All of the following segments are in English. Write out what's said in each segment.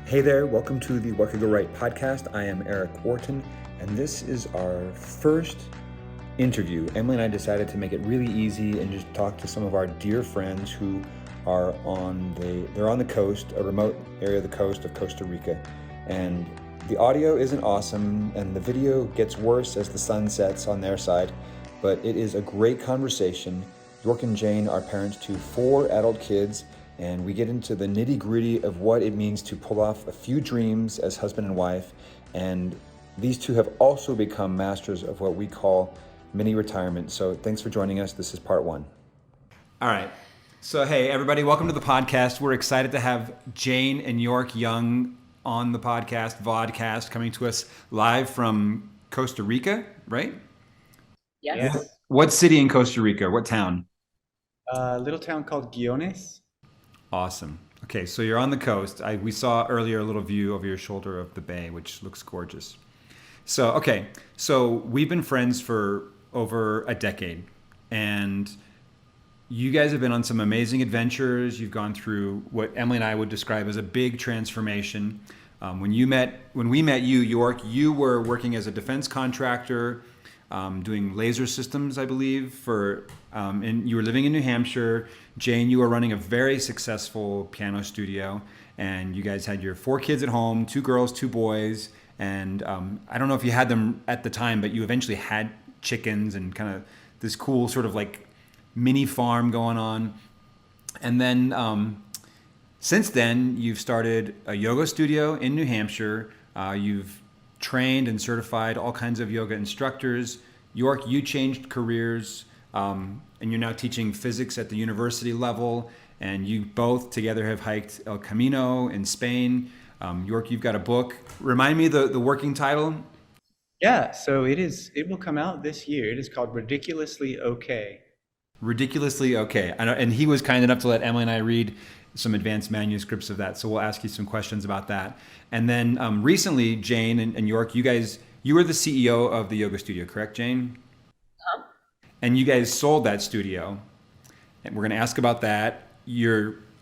Hey there, welcome to the What Could Go Right podcast. I am Eric Wharton, and this is our first interview. Emily and I decided to make it really easy and just talk to some of our dear friends who are they're on the coast, a remote area of the coast of Costa Rica. And the audio isn't awesome, and the video gets worse as the sun sets on their side, but it is a great conversation. York and Jayne are parents to 4 adult kids, and we get into the nitty-gritty of what it means to pull off a few dreams as husband and wife. And these two have also become masters of what we call mini retirement. So thanks for joining us. This is part 1. All right. So hey, everybody, welcome to the podcast. We're excited to have Jayne and York Young on the podcast, vodcast, coming to us live from Costa Rica, right? Yes. What city in Costa Rica? What town? A little town called Guiones. Awesome. Okay, so you're on the coast. We saw earlier a little view over your shoulder of the bay, which looks gorgeous. So we've been friends for over a decade, and you guys have been on some amazing adventures. You've gone through what Emily and I would describe as a big transformation. When we met you, York, you were working as a defense contractor, doing laser systems, I believe, and you were living in New Hampshire. Jayne, you were running a very successful piano studio, and you guys had your 4 kids at home, 2 girls, 2 boys, and I don't know if you had them at the time, but you eventually had chickens and kind of this cool sort of like mini farm going on. And then since then, you've started a yoga studio in New Hampshire. You've trained and certified all kinds of yoga instructors. York, you changed careers, and you're now teaching physics at the university level, and you both together have hiked El Camino in Spain. York, you've got a book. Remind me the working title. Yeah, so it will come out this year. It is called Ridiculously Okay. Ridiculously Okay. And he was kind enough to let Emily and I read some advanced manuscripts of that, so we'll ask you some questions about that. And then recently, Jayne and York, you were the CEO of the yoga studio, correct, Jayne? And you guys sold that studio, and we're going to ask about that.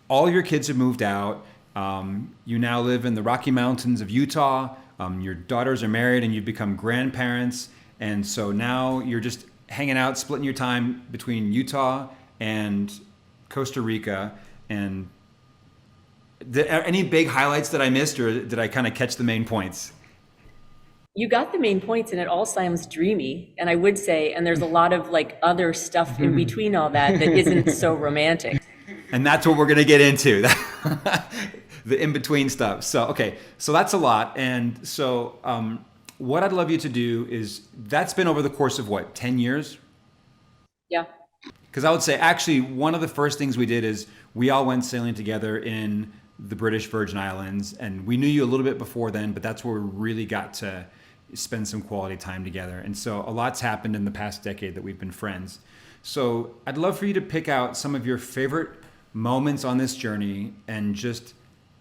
All your kids have moved out. You now live in the Rocky Mountains of Utah. Your daughters are married, and you've become grandparents. And so now you're just hanging out, splitting your time between Utah and Costa Rica. And any big highlights that I missed, or did I kind of catch the main points? You got the main points, and it all sounds dreamy. And I would say, and there's a lot of like other stuff in between all that isn't so romantic. And that's what we're going to get into, the in-between stuff. So that's a lot. And so what I'd love you to do is, that's been over the course of what, 10 years? Yeah. Because I would say actually one of the first things we did is we all went sailing together in the British Virgin Islands, and we knew you a little bit before then, but that's where we really got to spend some quality time together. And so a lot's happened in the past decade that we've been friends. So I'd love for you to pick out some of your favorite moments on this journey and just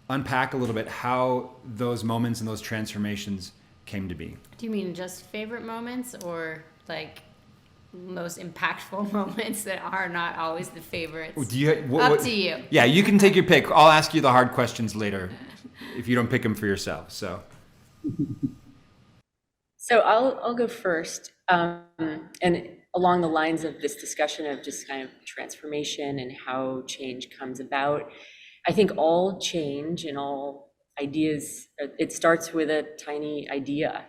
unpack a little bit how those moments and those transformations came to be. Do you mean just favorite moments, or like most impactful moments that are not always the favorites? Up to you. Yeah, you can take your pick. I'll ask you the hard questions later if you don't pick them for yourself. So I'll go first. And along the lines of this discussion of just kind of transformation and how change comes about, I think all change and all ideas, it starts with a tiny idea,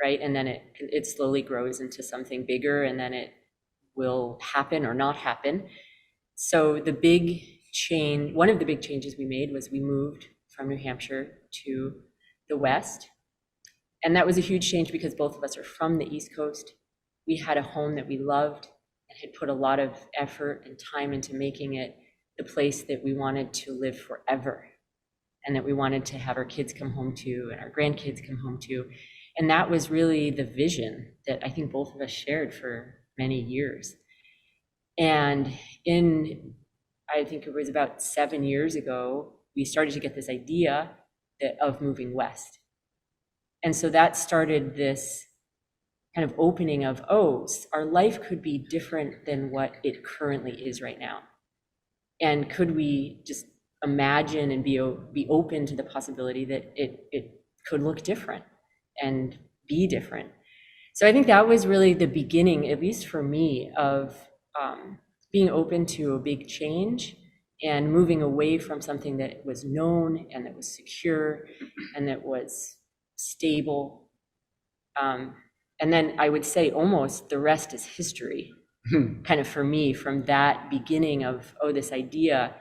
right? And then it slowly grows into something bigger, and then it will happen or not happen. So one of the big changes we made was we moved from New Hampshire to the West. And that was a huge change because both of us are from the East Coast. We had a home that we loved and had put a lot of effort and time into making it the place that we wanted to live forever, and that we wanted to have our kids come home to and our grandkids come home to. And that was really the vision that I think both of us shared for many years. And I think it was about 7 years ago, we started to get this idea of moving west. And so that started this kind of opening of, our life could be different than what it currently is right now. And could we just imagine and be open to the possibility that it could look different and be different. So I think that was really the beginning, at least for me, of being open to a big change and moving away from something that was known and that was secure and that was stable. And then I would say almost the rest is history, kind of for me, from that beginning of, this idea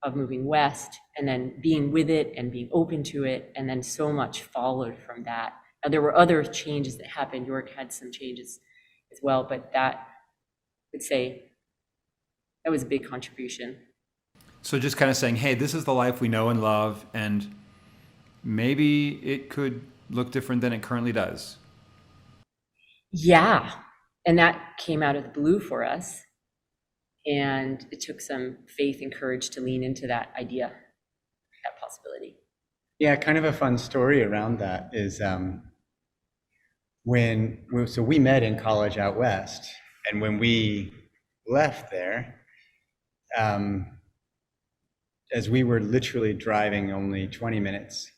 of moving west and then being with it and being open to it. And then so much followed from that. Now, there were other changes that happened. York had some changes as well, but that, I would say, that was a big contribution. So just kind of saying, hey, this is the life we know and love, and maybe it could look different than it currently does. Yeah, and that came out of the blue for us. And it took some faith and courage to lean into that idea, that possibility. Yeah, kind of a fun story around that is so we met in college out west, and when we left there, as we were literally driving only 20 minutes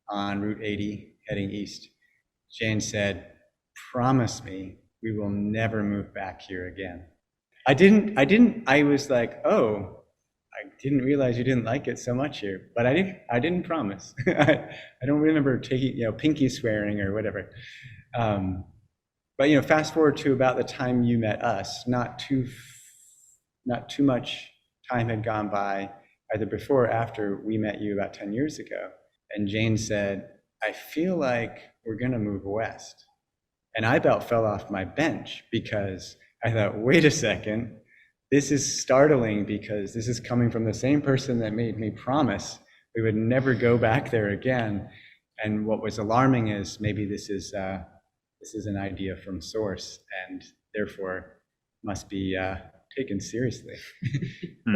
on Route 80 heading east, Jayne said, "Promise me we will never move back here again." I was like, oh, I didn't realize you didn't like it so much here, but I didn't promise. I don't remember taking, pinky swearing or whatever. But fast forward to about the time you met us, not too much time had gone by, either before or after we met you about 10 years ago. And Jayne said, "I feel like we're gonna move west." And I about fell off my bench because I thought, wait a second, this is startling because this is coming from the same person that made me promise we would never go back there again. And what was alarming is maybe this is an idea from source and therefore must be taken seriously.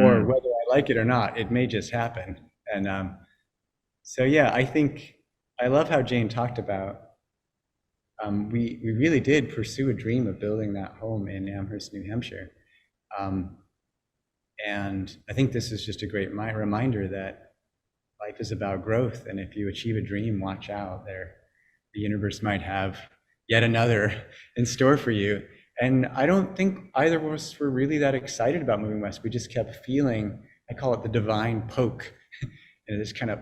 Or whether I like it or not, it may just happen. And so yeah, I love how Jayne talked about we really did pursue a dream of building that home in Amherst, New Hampshire. And I think this is just a great reminder that life is about growth. And if you achieve a dream, watch out. The universe might have yet another in store for you. And I don't think either of us were really that excited about moving west. We just kept feeling, I call it the divine poke. And this kind of,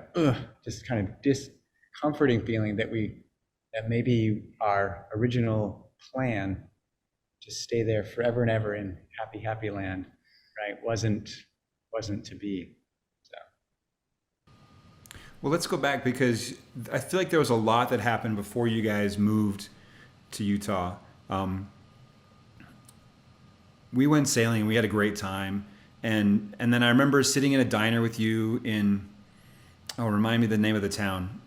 discomforting feeling that maybe our original plan to stay there forever and ever in happy, happy land, right, wasn't to be. So. Well, let's go back because I feel like there was a lot that happened before you guys moved to Utah. We went sailing. We had a great time, and then I remember sitting in a diner with you in. Oh, remind me the name of the town.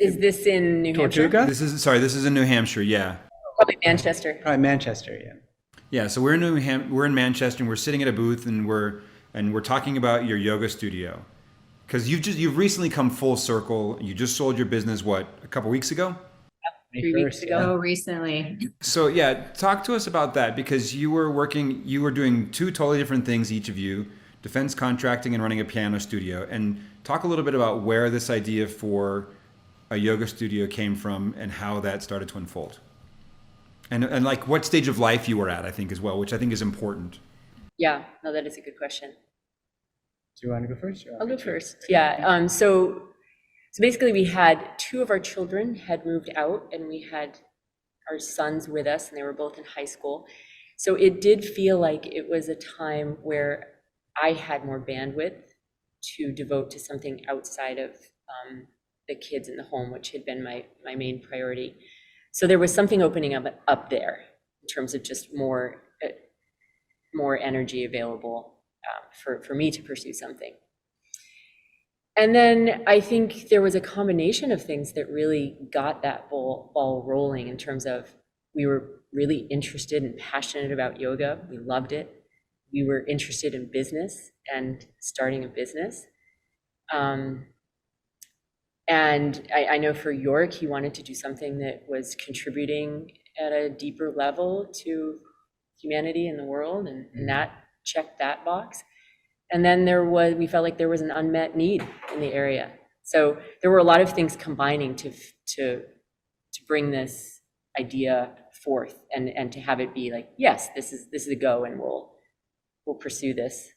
Is this in New Hampshire? Tortuga? This is in New Hampshire, yeah. Probably Manchester. Manchester, yeah. Yeah, so we're in Manchester, and we're sitting at a booth, and we're talking about your yoga studio, because you've recently come full circle. You just sold your business a couple weeks ago? 3 weeks ago. So recently. So yeah, talk to us about that, because you were doing two totally different things, each of you, defense contracting and running a piano studio, and talk a little bit about where this idea for a yoga studio came from and how that started to unfold. And like what stage of life you were at, I think, as well, which I think is important. Yeah, no, that is a good question. Do you want to go first? I'll go first. Yeah. So basically we had two of our children had moved out and we had our sons with us and they were both in high school. So it did feel like it was a time where I had more bandwidth to devote to something outside of the kids in the home, which had been my main priority. So there was something opening up there in terms of just more energy available for me to pursue something. And then I think there was a combination of things that really got that ball rolling in terms of we were really interested and passionate about yoga. We loved it. We were interested in business and starting a business. And I know for York, he wanted to do something that was contributing at a deeper level to humanity in the world, and that checked that box. And then we felt like there was an unmet need in the area. So there were a lot of things combining to bring this idea forth and to have it be like, yes, this is a go, and we'll pursue this.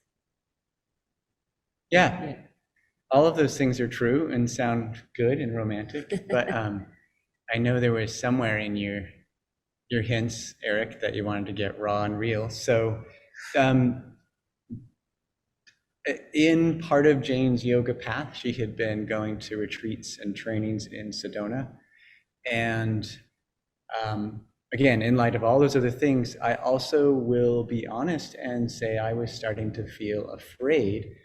Yeah. All of those things are true and sound good and romantic, but I know there was somewhere in your hints, Eric, that you wanted to get raw and real. So in part of Jayne's yoga path, she had been going to retreats and trainings in Sedona. And again, in light of all those other things, I also will be honest and say I was starting to feel afraid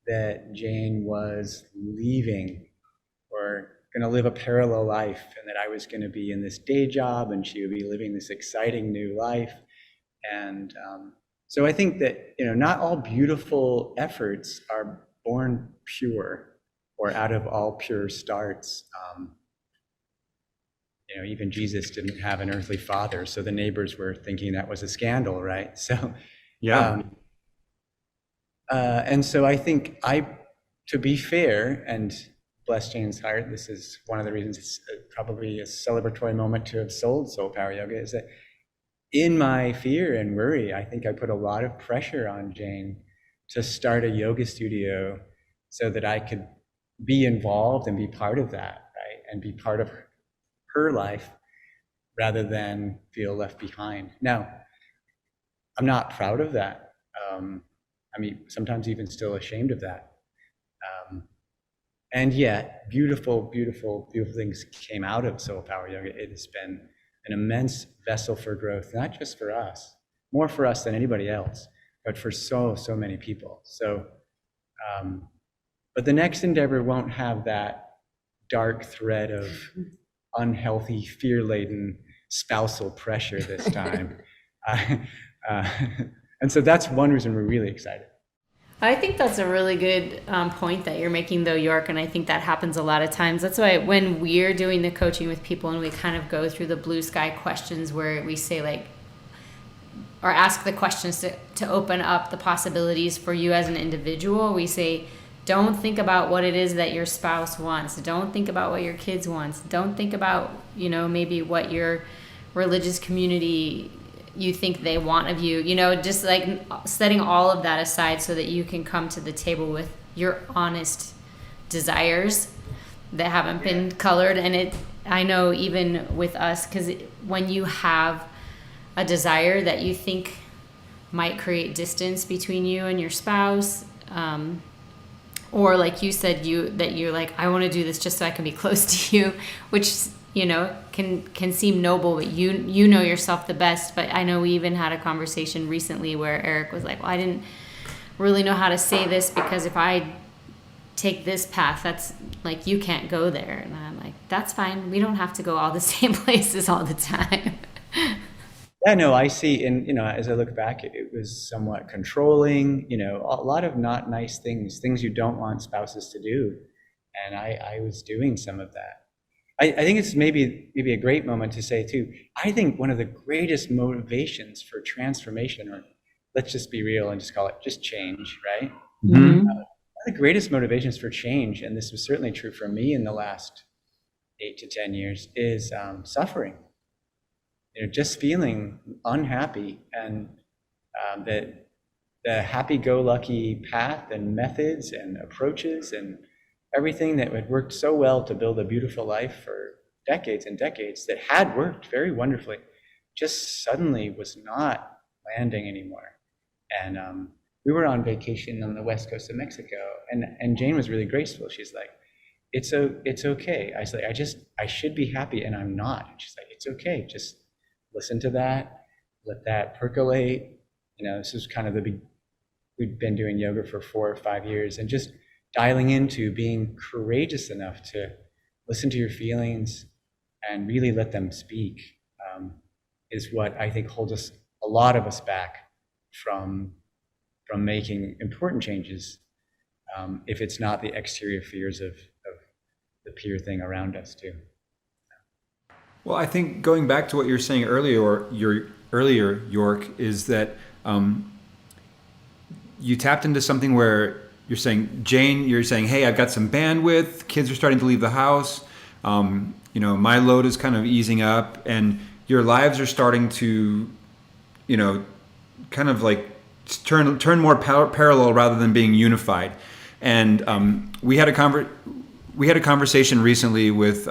that Jayne was leaving or going to live a parallel life, and that I was going to be in this day job and she would be living this exciting new life. And so I think that, not all beautiful efforts are born pure or out of all pure starts. Even Jesus didn't have an earthly father, so the neighbors were thinking that was a scandal, right? So, Yeah. And so I think to be fair, and bless Jayne's heart, this is one of the reasons it's probably a celebratory moment to have sold Soul Power Yoga, is that in my fear and worry, I think I put a lot of pressure on Jayne to start a yoga studio so that I could be involved and be part of that, right? And be part of her life rather than feel left behind. Now, I'm not proud of that. Sometimes even still ashamed of that. And yet, beautiful, beautiful, beautiful things came out of Soul Power Yoga. It has been an immense vessel for growth, not just for us, more for us than anybody else, but for so many people. So, but the next endeavor won't have that dark thread of unhealthy, fear-laden spousal pressure this time. And so that's one reason we're really excited. I think that's a really good point that you're making, though, York, and I think that happens a lot of times. That's why when we're doing the coaching with people and we kind of go through the blue sky questions where we say or ask the questions to open up the possibilities for you as an individual, we say, don't think about what it is that your spouse wants. Don't think about what your kids want. Don't think about, maybe what your religious community you think they want of you, just like setting all of that aside so that you can come to the table with your honest desires that haven't been colored. And I know even with us, because when you have a desire that you think might create distance between you and your spouse, or like you said, that you're like, I want to do this just so I can be close to you, which can seem noble, but you know yourself the best. But I know we even had a conversation recently where Eric was like, well, I didn't really know how to say this because if I take this path, that's like, you can't go there. And I'm like, that's fine. We don't have to go all the same places all the time. Yeah, no, I see. And, as I look back, it was somewhat controlling, a lot of not nice things you don't want spouses to do. And I was doing some of that. I think it's maybe a great moment to say too, I think one of the greatest motivations for transformation, or let's just be real and just call it just change, right? Mm-hmm. One of the greatest motivations for change, and this was certainly true for me in the last 8 to 10 years, is suffering. Just feeling unhappy, and that the happy-go-lucky path and methods and approaches and everything that had worked so well to build a beautiful life for decades and decades, that had worked very wonderfully, just suddenly was not landing anymore. And we were on vacation on the west coast of Mexico, and Jayne was really graceful. She's like, it's okay. I was like, I should be happy, and I'm not. And she's like, it's okay. Just listen to that, let that percolate. This is kind of we'd been doing yoga for 4 or 5 years, and just dialing into being courageous enough to listen to your feelings and really let them speak is what I think holds a lot of us back from making important changes, if it's not the exterior fears of the peer thing around us too. Well, I think going back to what you were saying earlier, York, is that you tapped into something where you're saying, Jayne, you're saying, hey, I've got some bandwidth. Kids are starting to leave the house. My load is kind of easing up, and your lives are starting to, kind of like turn more parallel rather than being unified. And we had a conversation recently with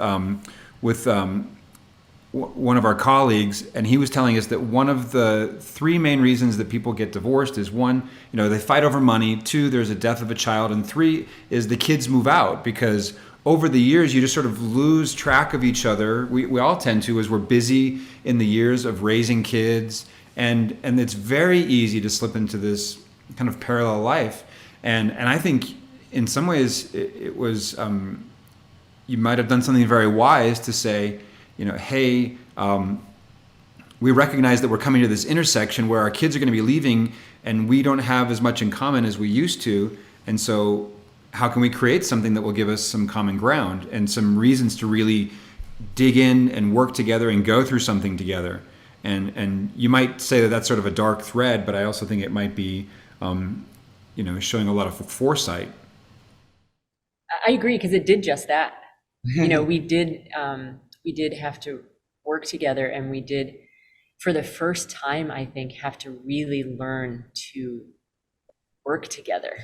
one of our colleagues, and he was telling us that one of the three main reasons that people get divorced is one, they fight over money. Two, there's a death of a child. And three is the kids move out, because over the years you just sort of lose track of each other. We all tend to, as we're busy in the years of raising kids, and it's very easy to slip into this kind of parallel life. And I think in some ways it was, you might have done something very wise to say, hey, we recognize that we're coming to this intersection where our kids are going to be leaving and we don't have as much in common as we used to. And so how can we create something that will give us some common ground and some reasons to really dig in and work together and go through something together? And you might say that that's sort of a dark thread, but I also think it might be, showing a lot of foresight. I agree, because it did just that. We did have to work together, and we did, for the first time, I think, have to really learn to work together.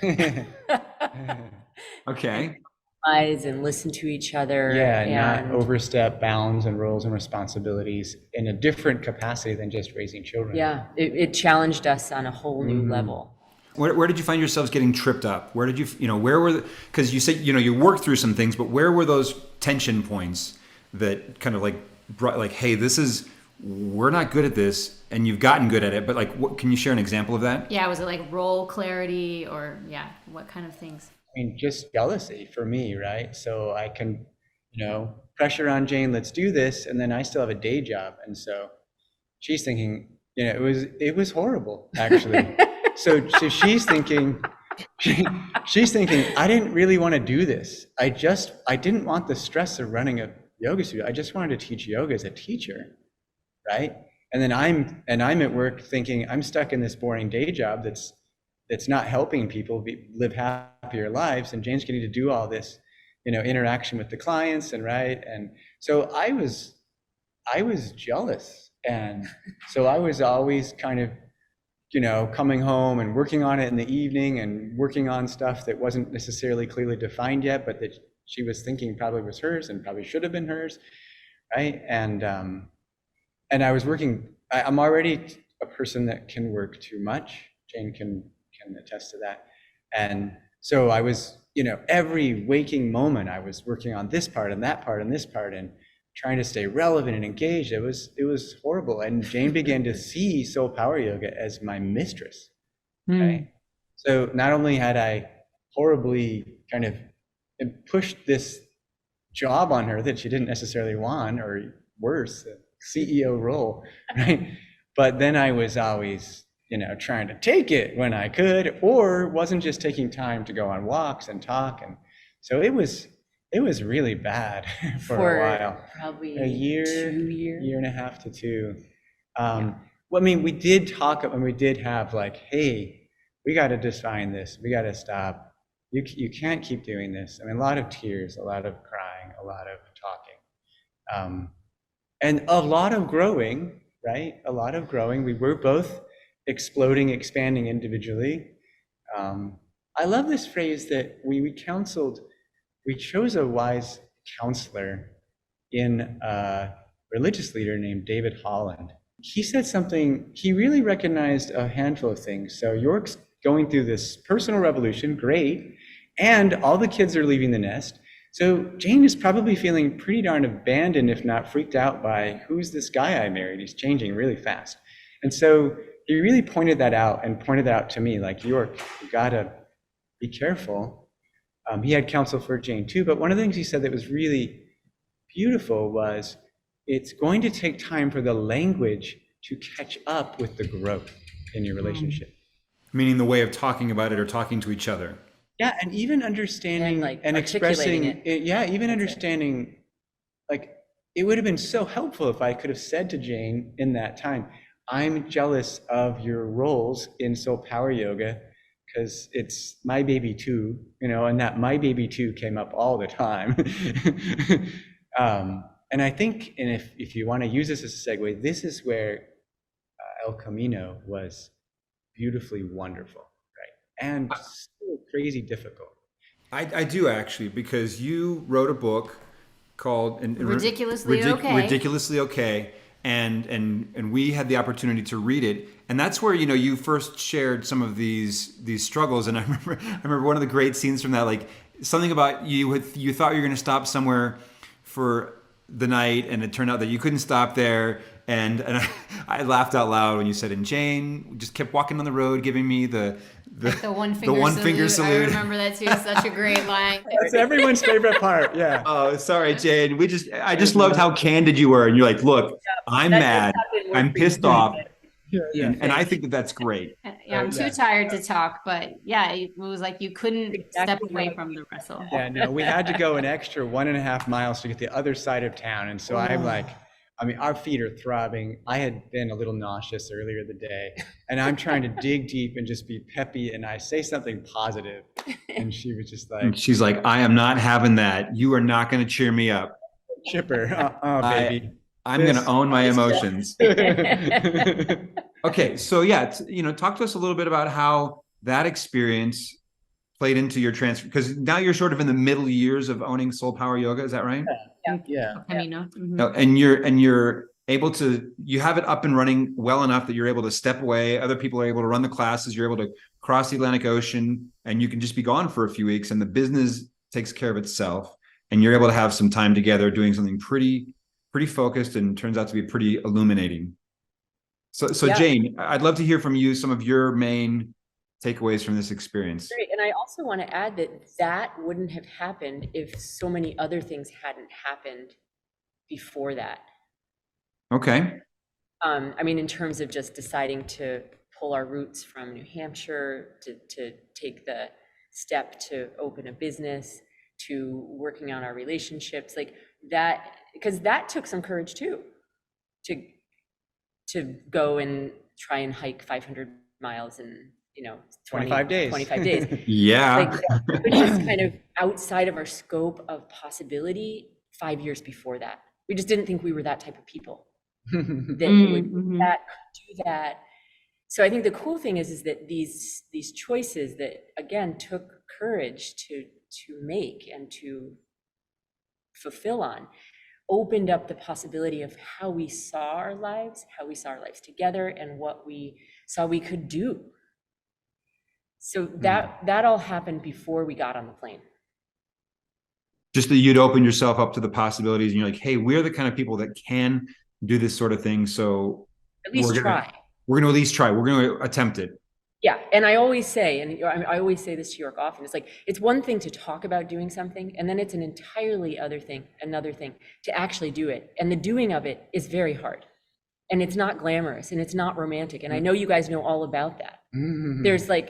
Okay. And listen to each other. Yeah, and not overstep bounds and roles and responsibilities in a different capacity than just raising children. Yeah, it challenged us on a whole new level. Where did you find yourselves getting tripped up? Where did you, where were, because you said, you worked through some things, but where were those tension points that kind of like brought, like, hey, we're not good at this, and you've gotten good at it, but like, can you share an example of that? Yeah, was it like role clarity, or what kind of things? I mean, just jealousy for me, right? So I can, pressure on Jayne, let's do this, and then I still have a day job, and so she's thinking, it was horrible, actually. So she's thinking, I didn't really want to do this. I didn't want the stress of running a yoga studio. I just wanted to teach yoga as a teacher, right? And then I'm at work thinking, I'm stuck in this boring day job that's not helping people live happier lives, and Jayne's getting to do all this, interaction with the clients, and right. And so I was jealous, and so I was always kind of, coming home and working on it in the evening and working on stuff that wasn't necessarily clearly defined yet, but that she was thinking probably was hers and probably should have been hers, right? And I was working. I'm already a person that can work too much. Jayne can attest to that. And so I was, every waking moment I was working on this part and that part and this part and trying to stay relevant and engaged. It was horrible. And Jayne began to see Soul Power Yoga as my mistress. Right? So not only had I horribly kind of pushed this job on her that she didn't necessarily want, or worse, a CEO role, right? But then I was always, trying to take it when I could, or wasn't just taking time to go on walks and talk. And so it was really bad for a while. Probably a year, 2 years. Year and a half to two. Well, I mean, we did talk, and we did have like, hey, we got to define this. We got to stop. You can't keep doing this. I mean, a lot of tears, a lot of crying, a lot of talking, and a lot of growing, right? A lot of growing. We were both exploding, expanding individually. I love this phrase that we counseled. We chose a wise counselor in a religious leader named David Holland. He said something, he really recognized a handful of things. So York's going through this personal revolution, great, and all the kids are leaving the nest. So Jayne is probably feeling pretty darn abandoned, if not freaked out by, who's this guy I married? He's changing really fast. And so he really pointed that out, and pointed that out to me, like, York, you gotta be careful. He had counsel for Jayne too, but one of the things he said that was really beautiful was, it's going to take time for the language to catch up with the growth in your relationship. Meaning the way of talking about it or talking to each other. Yeah, and even understanding and expressing it. Yeah, even understanding, like, it would have been so helpful if I could have said to Jayne in that time, I'm jealous of your roles in Soul Power Yoga because it's my baby too, and that my baby too came up all the time. And I think, and if you want to use this as a segue, this is where El Camino was beautifully wonderful, right? And so crazy difficult. I do actually, because you wrote a book called Ridiculously Okay. Ridiculously Okay, and we had the opportunity to read it, and that's where you first shared some of these struggles. And I remember one of the great scenes from that, like something about you thought you were going to stop somewhere for the night, and it turned out that you couldn't stop there. And I laughed out loud when you said, and Jayne just kept walking on the road, giving me the one finger salute. I remember that too. Such a great line. That's everyone's favorite part. Yeah. Oh, sorry, Jayne. I just loved how candid you were, and you're like, look, I'm mad, I'm pissed off. Yeah. And I think that's great. Yeah, I'm too tired to talk, but yeah, it was like you couldn't step away from the wrestle. Yeah, no, we had to go an extra 1.5 miles to get the other side of town. And so I'm like, our feet are throbbing. I had been a little nauseous earlier the day, and I'm trying to dig deep and just be peppy. And I say something positive, and she was just like, she's like, I am not having that. You are not going to cheer me up. Chipper, baby. I'm going to own my emotions. Okay, so yeah, talk to us a little bit about how that experience played into your transfer, because now you're sort of in the middle years of owning Soul Power Yoga. Is that right? Yeah. No, and you're able to, you have it up and running well enough that you're able to step away. Other people are able to run the classes. You're able to cross the Atlantic Ocean, and you can just be gone for a few weeks, and the business takes care of itself. And you're able to have some time together doing something pretty focused, and turns out to be pretty illuminating. So yeah. Jayne, I'd love to hear from you some of your main takeaways from this experience. Great. And I also want to add that wouldn't have happened if so many other things hadn't happened before that. Okay. In terms of just deciding to pull our roots from New Hampshire, to take the step to open a business, to working on our relationships, like that, because that took some courage too, to go and try and hike 500 miles in 25 days. 25 days. Yeah. Which is kind of outside of our scope of possibility 5 years before that. We just didn't think we were that type of people that would do that. So I think the cool thing is that these choices that, again, took courage to make and to fulfill on, opened up the possibility of how we saw our lives together, and what we saw we could do. So that all happened before we got on the plane. Just that you'd open yourself up to the possibilities, and you're like, hey, we're the kind of people that can do this sort of thing. So at least try. We're going to at least try. We're going to attempt it. Yeah. And I always say, and I always say this to York often, it's like, it's one thing to talk about doing something, and then it's an entirely another thing to actually do it. And the doing of it is very hard, and it's not glamorous, and it's not romantic. And I know you guys know all about that. Mm-hmm.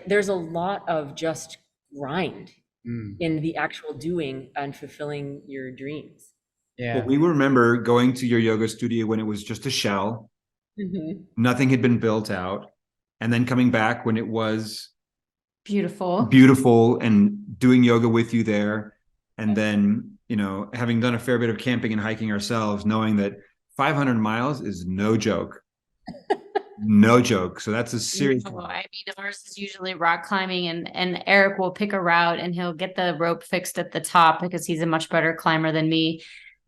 There's a lot of just grind in the actual doing and fulfilling your dreams. Yeah. Well, we remember going to your yoga studio when it was just a shell. Mm-hmm. Nothing had been built out. And then coming back when it was beautiful, and doing yoga with you there. And then, having done a fair bit of camping and hiking ourselves, knowing that 500 miles is no joke. No joke. So that's a serious one. Ours is usually rock climbing, and Eric will pick a route, and he'll get the rope fixed at the top because he's a much better climber than me.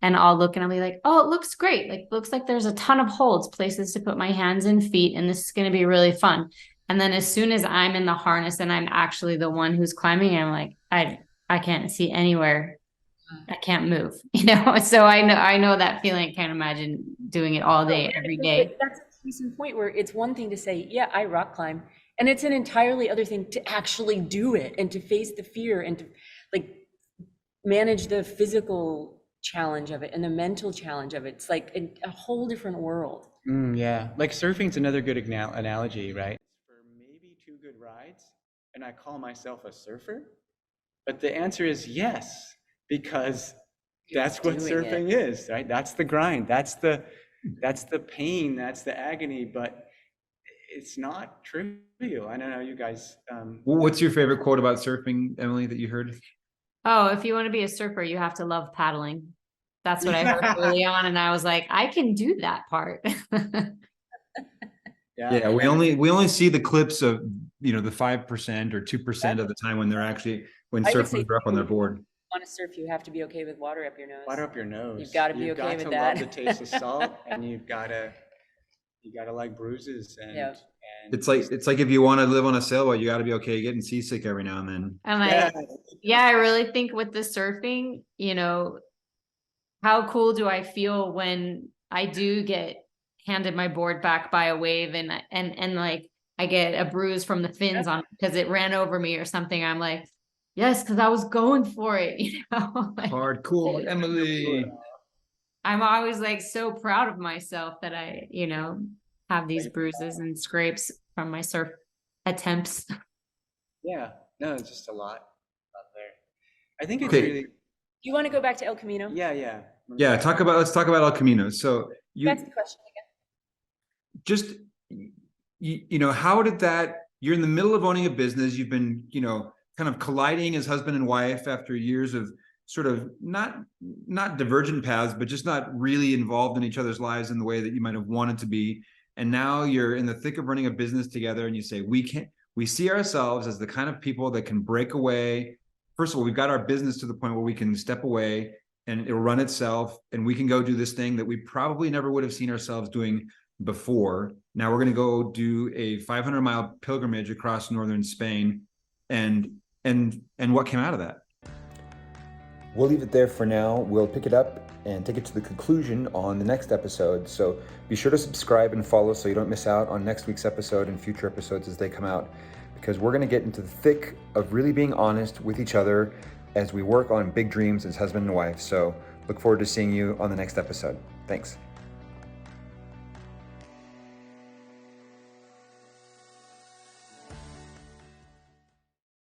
And I'll look and I'll be like, oh, it looks great. Like, looks like there's a ton of holds, places to put my hands and feet, and this is going to be really fun. And then as soon as I'm in the harness and I'm actually the one who's climbing, I'm like, I can't see anywhere. I can't move, So I know that feeling. I can't imagine doing it all day, every day. That's a case in point where it's one thing to say, yeah, I rock climb. And it's an entirely other thing to actually do it, and to face the fear, and to manage the physical challenge of it and the mental challenge of it. It's like a whole different world. Yeah, like surfing's another good analogy, right? For maybe 2 good rides, and I call myself a surfer, but the answer is yes, because that's what surfing is, right? That's the grind, that's the pain, that's the agony, but it's not trivial. I don't know, you guys. Well, what's your favorite quote about surfing, Emily, that you heard? Oh, if you want to be a surfer, you have to love paddling. That's what I heard early on, and I was like, I can do that part. Yeah, we only see the clips of, you know, the 5% or 2% of the time when when I would say surfers are up on their board. Want to surf, you have to be okay with water up your nose. Water up your nose. You've got to be okay with that. You've got to love the taste of salt, and you gotta like bruises and. Yep. And It's like if you want to live on a sailboat, you got to be okay getting seasick every now and then. I'm like, yeah, I really think with the surfing, you know, how cool do I feel when I do get handed my board back by a wave and like I get a bruise from the fins on because it ran over me or something. I'm like, yes, because I was going for it, you know. Like, Hardcore, Emily. I'm always like so proud of myself that I, you know, have these bruises and scrapes from my surf attempts. Yeah, no, it's just a lot out there. I think it's Okay. really. Do you want to go back to El Camino? Yeah. Yeah, let's talk about El Camino. So That's the question again. just you know, how did that, you're in the middle of owning a business, you've been, you know, kind of colliding as husband and wife after years of sort of not divergent paths, but just not really involved in each other's lives in the way that you might have wanted to be. And now you're in the thick of running a business together, and you say, we see ourselves as the kind of people that can break away. First of all, we've got our business to the point where we can step away and it'll run itself, and we can go do this thing that we probably never would have seen ourselves doing before. Now we're going to go do a 500-mile pilgrimage across northern Spain. And what came out of that? We'll leave it there for now. We'll pick it up and take it to the conclusion on the next episode. So be sure to subscribe and follow so you don't miss out on next week's episode and future episodes as they come out, because we're going to get into the thick of really being honest with each other as we work on big dreams as husband and wife. So look forward to seeing you on the next episode. Thanks.